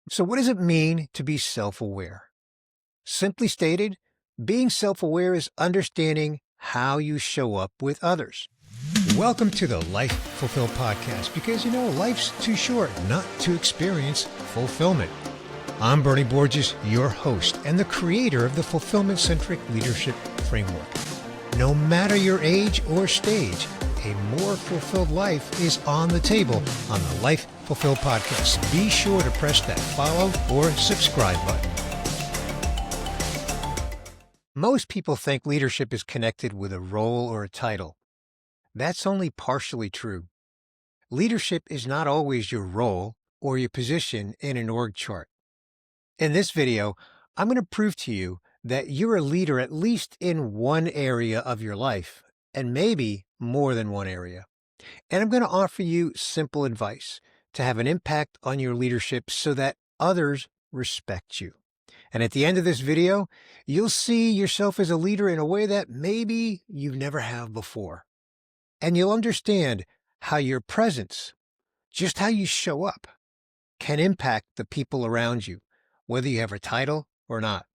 So what does it mean to be self-aware? Simply stated, being self-aware is understanding how you show up with others. Welcome to the Life Fulfilled podcast because, life's too short not to experience fulfillment. I'm Bernie Borges, your host and the creator of the Fulfillment-Centric Leadership Framework. No matter your age or stage, a more fulfilled life is on the table on the Life Fulfilled podcast. Be sure to press that follow or subscribe button. Most people think leadership is connected with a role or a title. That's only partially true. Leadership is not always your role or your position in an org chart. In this video, I'm going to prove to you that you're a leader at least in one area of your life, and maybe more than one area. And I'm going to offer you simple advice to have an impact on your leadership so that others respect you. And at the end of this video, you'll see yourself as a leader in a way that maybe you've never have before. And you'll understand how your presence, just how you show up, can impact the people around you, whether you have a title or not.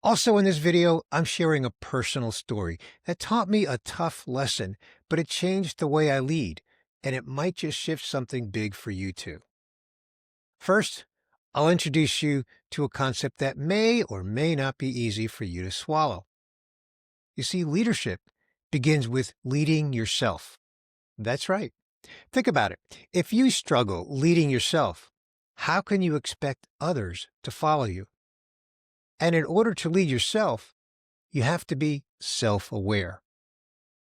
Also in this video, I'm sharing a personal story that taught me a tough lesson, but it changed the way I lead, and it might just shift something big for you too. First, I'll introduce you to a concept that may or may not be easy for you to swallow. You see, leadership begins with leading yourself. That's right. Think about it. If you struggle leading yourself, how can you expect others to follow you? And in order to lead yourself, you have to be self-aware.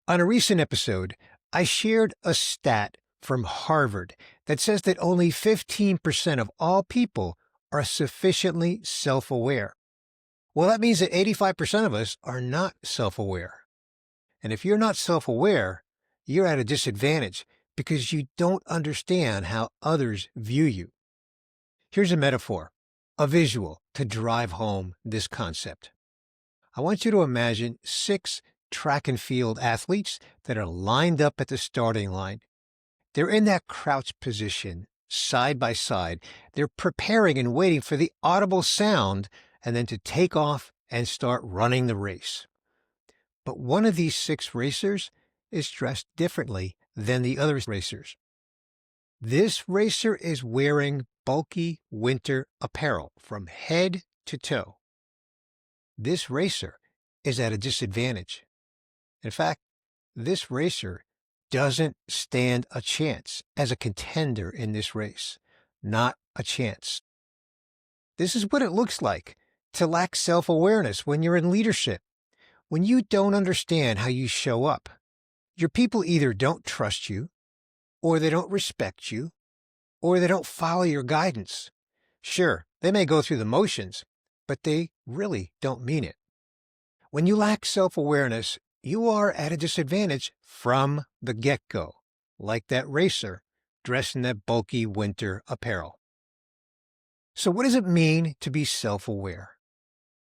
On a recent episode, I shared a stat from Harvard that says that only 15% of all people are sufficiently self-aware. Well, that means that 85% of us are not self-aware. And if you're not self-aware, you're at a disadvantage because you don't understand how others view you. Here's a metaphor, a visual to drive home this concept. I want you to imagine 6 track and field athletes that are lined up at the starting line. They're in that crouch position, side by side. They're preparing and waiting for the audible sound and then to take off and start running the race. But one of these 6 racers is dressed differently than the other racers. This racer is wearing bulky winter apparel from head to toe. This racer is at a disadvantage. In fact, this racer doesn't stand a chance as a contender in this race. Not a chance. This is what it looks like to lack self-awareness when you're in leadership. When you don't understand how you show up, your people either don't trust you, or they don't respect you, or they don't follow your guidance. Sure, they may go through the motions, but they really don't mean it. When you lack self-awareness, you are at a disadvantage from the get-go, like that racer dressed in that bulky winter apparel. So what does it mean to be self-aware?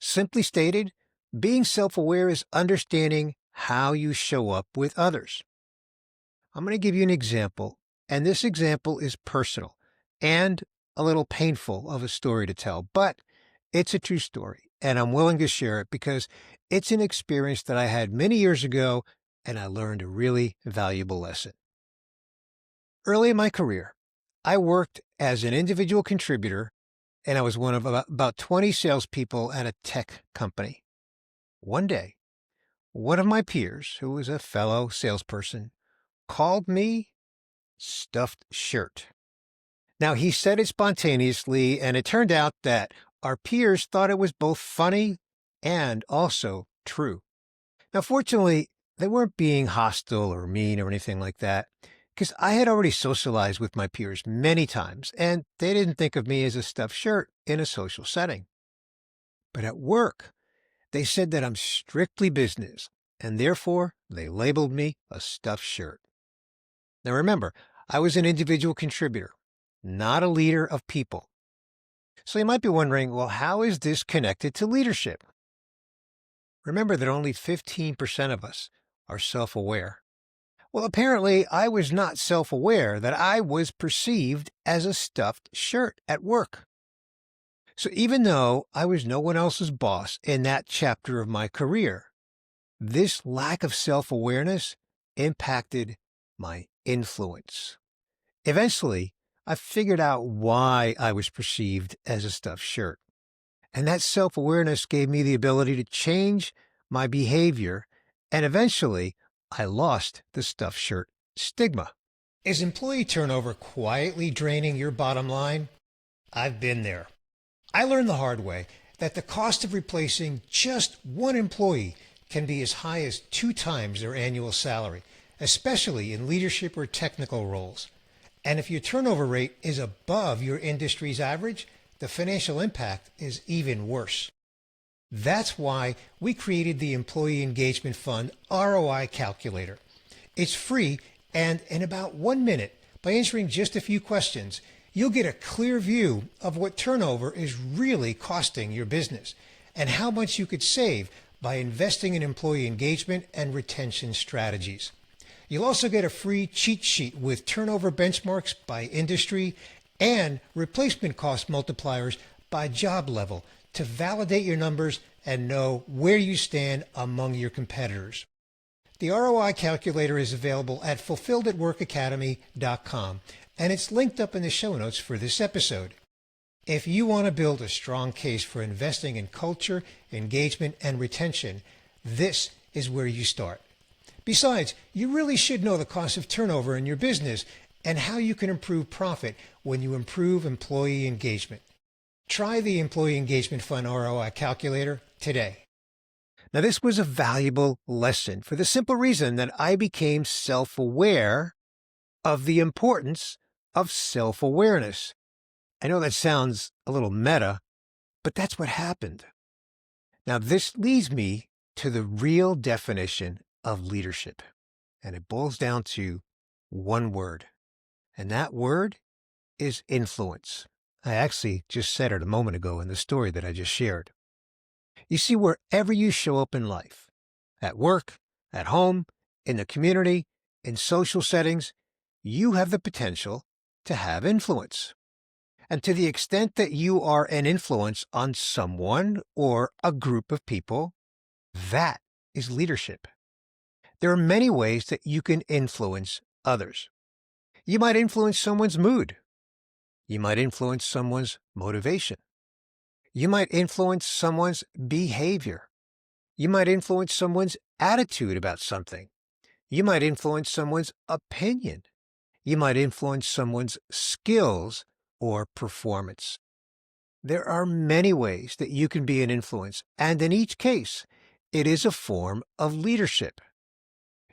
Simply stated, being self-aware is understanding how you show up with others. I'm going to give you an example, and this example is personal and a little painful of a story to tell, but it's a true story, and I'm willing to share it because it's an experience that I had many years ago, and I learned a really valuable lesson. Early in my career, I worked as an individual contributor, and I was one of about 20 salespeople at a tech company. One day, one of my peers, who was a fellow salesperson, called me stuffed shirt. Now, he said it spontaneously, and it turned out that our peers thought it was both funny and also true. Now, fortunately, they weren't being hostile or mean or anything like that, because I had already socialized with my peers many times, and they didn't think of me as a stuffed shirt in a social setting. But at work, they said that I'm strictly business, and therefore they labeled me a stuffed shirt. Now remember, I was an individual contributor, not a leader of people. So you might be wondering, well, how is this connected to leadership? Remember that only 15% of us are self-aware. Well, apparently, I was not self aware that I was perceived as a stuffed shirt at work. So even though I was no one else's boss in that chapter of my career, this lack of self awareness impacted my influence. Eventually, I figured out why I was perceived as a stuffed shirt. And that self awareness gave me the ability to change my behavior. And eventually, I lost the stuffed shirt stigma. Is employee turnover quietly draining your bottom line? I've been there. I learned the hard way that the cost of replacing just one employee can be as high as 2 times their annual salary, especially in leadership or technical roles. And if your turnover rate is above your industry's average, the financial impact is even worse. That's why we created the Employee Engagement Fund ROI Calculator. It's free, and in about 1 minute, by answering just a few questions, you'll get a clear view of what turnover is really costing your business and how much you could save by investing in employee engagement and retention strategies. You'll also get a free cheat sheet with turnover benchmarks by industry and replacement cost multipliers by job level to validate your numbers and know where you stand among your competitors. The ROI calculator is available at fulfilledatworkacademy.com, and it's linked up in the show notes for this episode. If you want to build a strong case for investing in culture, engagement, and retention, this is where you start. Besides, you really should know the cost of turnover in your business and how you can improve profit when you improve employee engagement. Try the Employee Engagement Fund ROI Calculator today. Now, this was a valuable lesson for the simple reason that I became self-aware of the importance of self-awareness. I know that sounds a little meta, but that's what happened. Now, this leads me to the real definition of leadership, and it boils down to one word, and that word is influence. I actually just said it a moment ago in the story that I just shared. You see, wherever you show up in life, at work, at home, in the community, in social settings, you have the potential to have influence. And to the extent that you are an influence on someone or a group of people, that is leadership. There are many ways that you can influence others. You might influence someone's mood. You might influence someone's motivation. You might influence someone's behavior. You might influence someone's attitude about something. You might influence someone's opinion. You might influence someone's skills or performance. There are many ways that you can be an influence, and in each case, it is a form of leadership.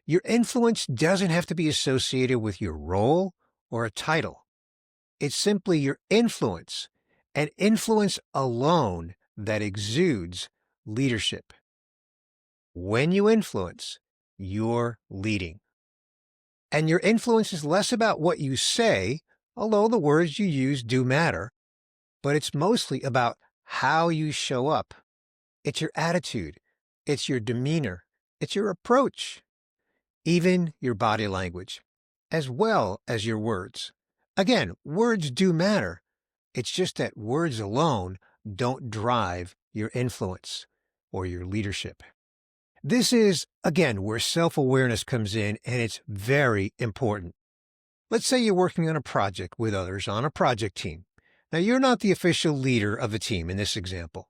Your influence doesn't have to be associated with your role or a title. It's simply your influence, and influence alone, that exudes leadership. When you influence, you're leading. And your influence is less about what you say, although the words you use do matter, but it's mostly about how you show up. It's your attitude. It's your demeanor. It's your approach. Even your body language, as well as your words. Again, words do matter. It's just that words alone don't drive your influence or your leadership. This is, again, where self-awareness comes in, and it's very important. Let's say you're working on a project with others on a project team. Now, you're not the official leader of the team in this example.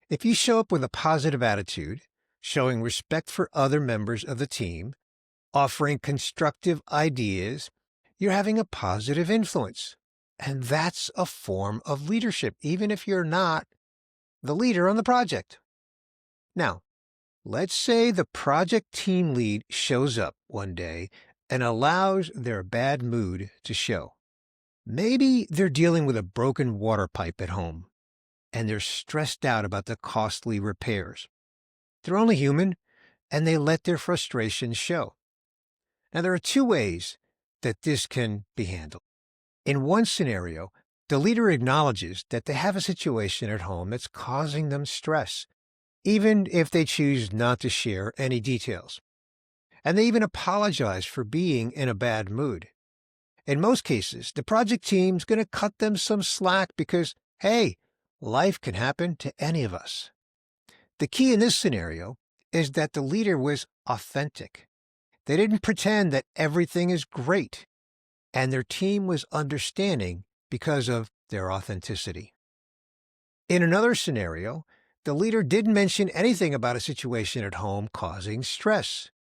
If you show up with a positive attitude, showing respect for other members of the team, offering constructive ideas, you're having a positive influence. And that's a form of leadership, even if you're not the leader on the project. Now, let's say the project team lead shows up one day and allows their bad mood to show. Maybe they're dealing with a broken water pipe at home, and they're stressed out about the costly repairs. They're only human, and they let their frustration show. Now, there are 2 ways that this can be handled. In one scenario, the leader acknowledges that they have a situation at home that's causing them stress, even if they choose not to share any details. and they even apologize for being in a bad mood. In most cases, the project team's going to cut them some slack because, hey, life can happen to any of us. The key in this scenario is that the leader was authentic. They didn't pretend that everything is great, and their team was understanding because of their authenticity. In another scenario, the leader didn't mention anything about a situation at home causing stress.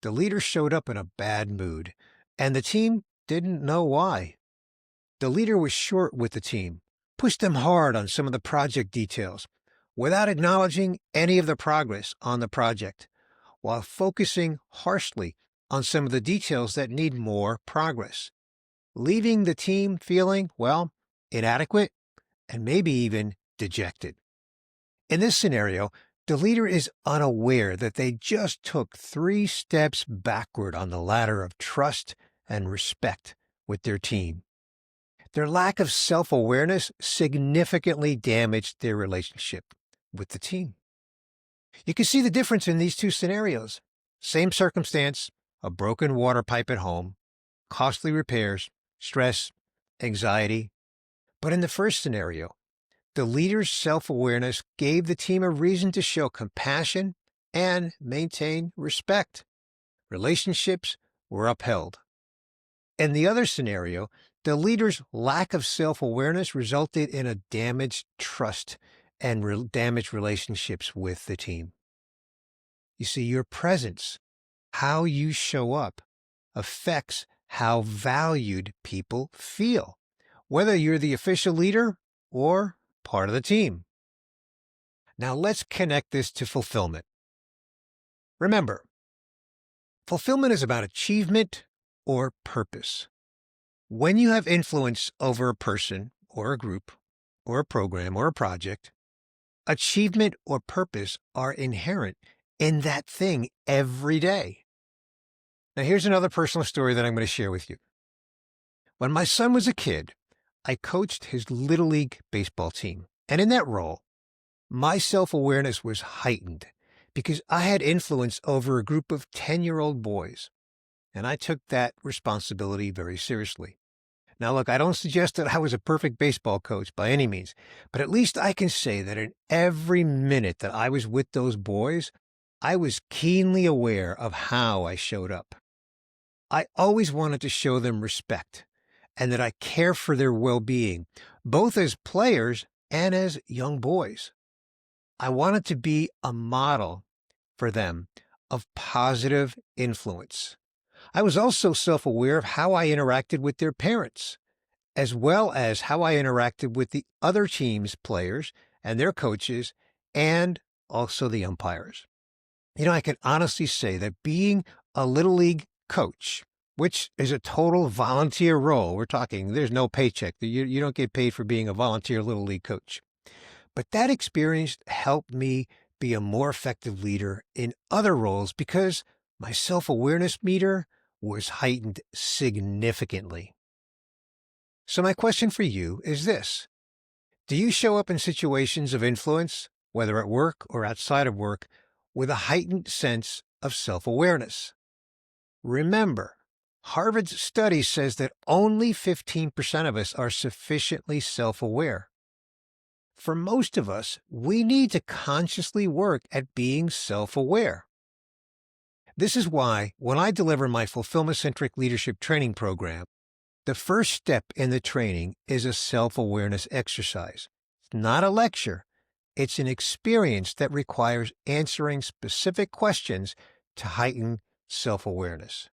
The leader showed up in a bad mood, and the team didn't know why. The leader was short with the team, pushed them hard on some of the project details, without acknowledging any of the progress on the project, while focusing harshly on some of the details that need more progress, leaving the team feeling, well, inadequate and maybe even dejected. In this scenario, the leader is unaware that they just took 3 steps backward on the ladder of trust and respect with their team. Their lack of self-awareness significantly damaged their relationship with the team. You can see the difference in these two scenarios. Same circumstance, a broken water pipe at home, costly repairs, stress, anxiety. But in the first scenario, the leader's self-awareness gave the team a reason to show compassion and maintain respect. Relationships were upheld. In the other scenario, the leader's lack of self-awareness resulted in a damaged trust and damaged relationships with the team. You see, your presence, how you show up, affects how valued people feel, whether you're the official leader or part of the team. Now let's connect this to fulfillment. Remember, fulfillment is about achievement or purpose. When you have influence over a person or a group or a program or a project, achievement or purpose are inherent in that thing every day. Now here's another personal story that I'm going to share with you. When my son was a kid, I coached his Little League baseball team, and in that role, my self-awareness was heightened because I had influence over a group of 10-year-old boys, and I took that responsibility very seriously. Now, look, I don't suggest that I was a perfect baseball coach by any means, but at least I can say that in every minute that I was with those boys, I was keenly aware of how I showed up. I always wanted to show them respect and that I care for their well-being, both as players and as young boys. I wanted to be a model for them of positive influence. I was also self-aware of how I interacted with their parents, as well as how I interacted with the other team's players and their coaches, and also the umpires. I can honestly say that being a Little League coach, which is a total volunteer role, we're talking, there's no paycheck. You don't get paid for being a volunteer Little League coach. But that experience helped me be a more effective leader in other roles because my self-awareness meter was heightened significantly. So my question for you is this. Do you show up in situations of influence, whether at work or outside of work, with a heightened sense of self-awareness? Remember, Harvard's study says that only 15% of us are sufficiently self-aware. For most of us, we need to consciously work at being self-aware. This is why, when I deliver my fulfillment-centric leadership training program, the first step in the training is a self-awareness exercise. It's not a lecture. It's an experience that requires answering specific questions to heighten self-awareness.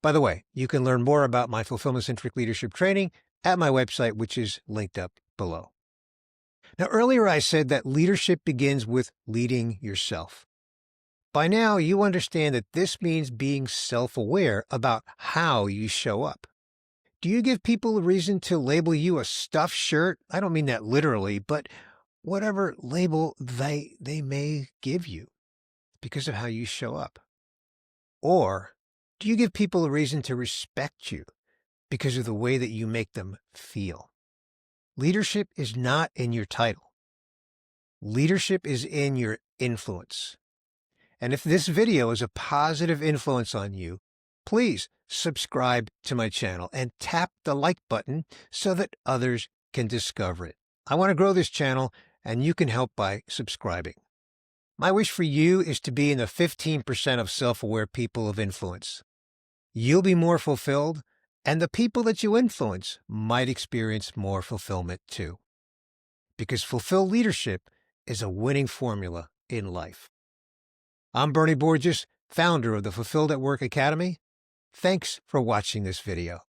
By the way, you can learn more about my fulfillment-centric leadership training at my website, which is linked up below. Now, earlier I said that leadership begins with leading yourself. By now, you understand that this means being self-aware about how you show up. Do you give people a reason to label you a stuffed shirt? I don't mean that literally, but whatever label they may give you because of how you show up. Or do you give people a reason to respect you because of the way that you make them feel? Leadership is not in your title. Leadership is in your influence. And if this video is a positive influence on you, please subscribe to my channel and tap the like button so that others can discover it. I want to grow this channel, and you can help by subscribing. My wish for you is to be in the 15% of self-aware people of influence. You'll be more fulfilled, and the people that you influence might experience more fulfillment too. Because fulfilled leadership is a winning formula in life. I'm Bernie Borges, founder of the Fulfilled at Work Academy. Thanks for watching this video.